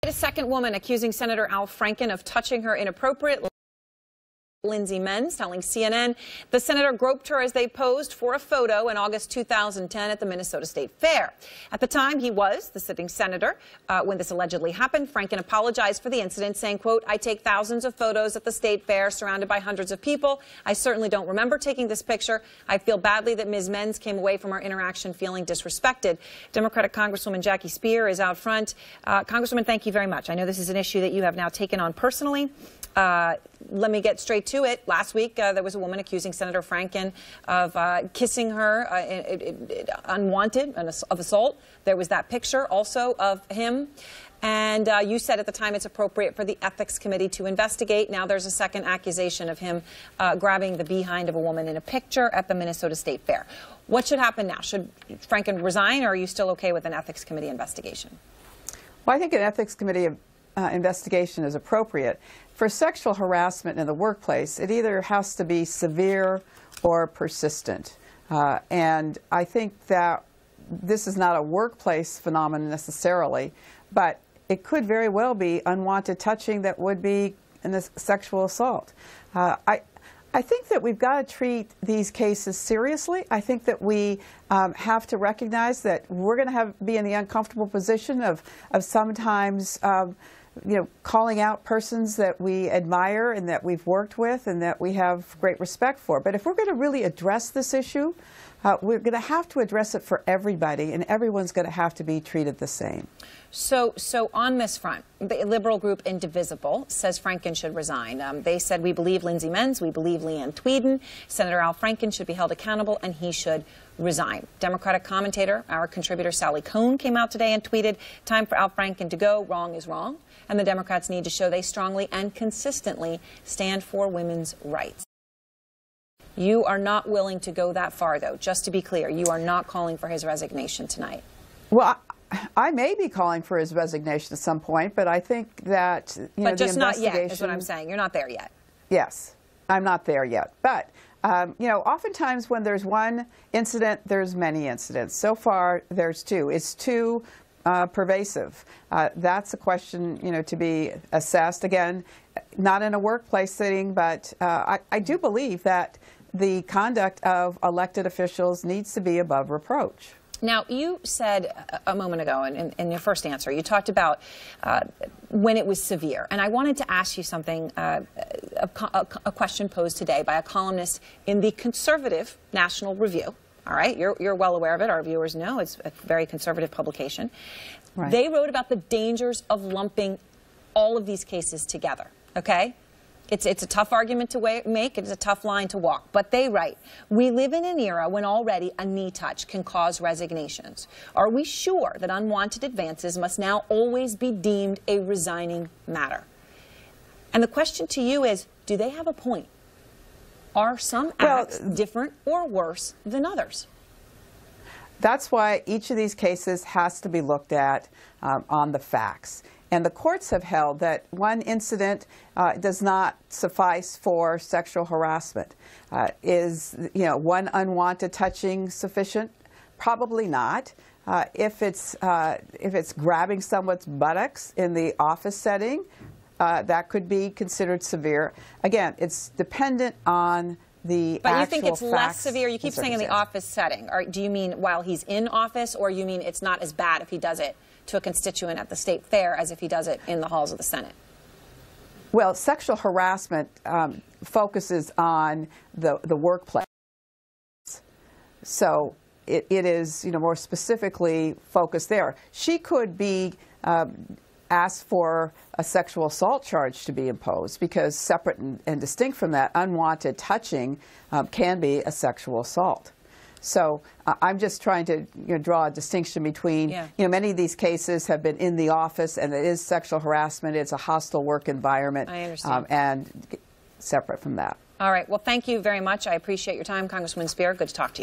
A second woman accusing Senator Al Franken of touching her inappropriately. Lindsay Menz telling CNN the senator groped her as they posed for a photo in August 2010 at the Minnesota State Fair. At the time, he was the sitting senator. When this allegedly happened, Franken apologized for the incident, saying, quote, "I take thousands of photos at the State Fair surrounded by hundreds of people. I certainly don't remember taking this picture. I feel badly that Ms. Menz came away from our interaction feeling disrespected." Democratic Congresswoman Jackie Speier is out front. Congresswoman, thank you very much. I know this is an issue that you have now taken on personally. Let me get straight to it. Last week, there was a woman accusing Senator Franken of kissing her unwanted, of assault. There was that picture also of him. And you said at the time it's appropriate for the Ethics Committee to investigate. Now there's a second accusation of him grabbing the behind of a woman in a picture at the Minnesota State Fair. What should happen now? Should Franken resign, or are you still okay with an Ethics Committee investigation? Well, I think an Ethics Committee investigation is appropriate. For sexual harassment in the workplace, it either has to be severe or persistent. And I think that this is not a workplace phenomenon necessarily, but it could very well be unwanted touching that would be a sexual assault. I think that we've got to treat these cases seriously. I think that we have to recognize that we're going to be in the uncomfortable position of sometimes calling out persons that we admire and that we've worked with and that we have great respect for. But if we're going to really address this issue, we're going to have to address it for everybody, and everyone's going to have to be treated the same. So on this front, the liberal group Indivisible says Franken should resign. They said, "We believe Lindsay Menz, we believe Leanne Tweeden. Senator Al Franken should be held accountable, and he should resign." Democratic commentator, our contributor Sally Cohn, came out today and tweeted, "Time for Al Franken to go. Wrong is wrong. And the Democrats need to show they strongly and consistently stand for women's rights." You are not willing to go that far, though. Just to be clear, you are not calling for his resignation tonight. Well, I may be calling for his resignation at some point, but I think that but just not yet is what I'm saying. You're not there yet. Yes, I'm not there yet. But oftentimes when there's one incident, there's many incidents. So far, there's two. It's too pervasive. That's a question, to be assessed. Again, not in a workplace setting, but I do believe that the conduct of elected officials needs to be above reproach. Now, you said a moment ago in your first answer, you talked about when it was severe. And I wanted to ask you something, a question posed today by a columnist in the conservative National Review. All right, you're well aware of it. Our viewers know it's a very conservative publication. Right. They wrote about the dangers of lumping all of these cases together, okay? It's a tough argument to make. It's a tough line to walk. But they write, "We live in an era when already a knee touch can cause resignations. Are we sure that unwanted advances must now always be deemed a resigning matter?" And the question to you is, do they have a point? Are some acts different or worse than others? That's why each of these cases has to be looked at on the facts. And the courts have held that one incident does not suffice for sexual harassment. Is one unwanted touching sufficient? Probably not. If it's grabbing someone's buttocks in the office setting, that could be considered severe. Again, it's dependent on the But you think it's less severe? You keep saying in the office setting. Or do you mean while he's in office, or you mean it's not as bad if he does it to a constituent at the State Fair as if he does it in the halls of the Senate? Well, sexual harassment focuses on the workplace. So it is more specifically focused there. She could be asked for a sexual assault charge to be imposed, because separate and distinct from that, unwanted touching can be a sexual assault. So I'm just trying to draw a distinction between, many of these cases have been in the office, and it is sexual harassment. It's a hostile work environment. I understand. And separate from that. All right. Well, thank you very much. I appreciate your time, Congresswoman Speier. Good to talk to you.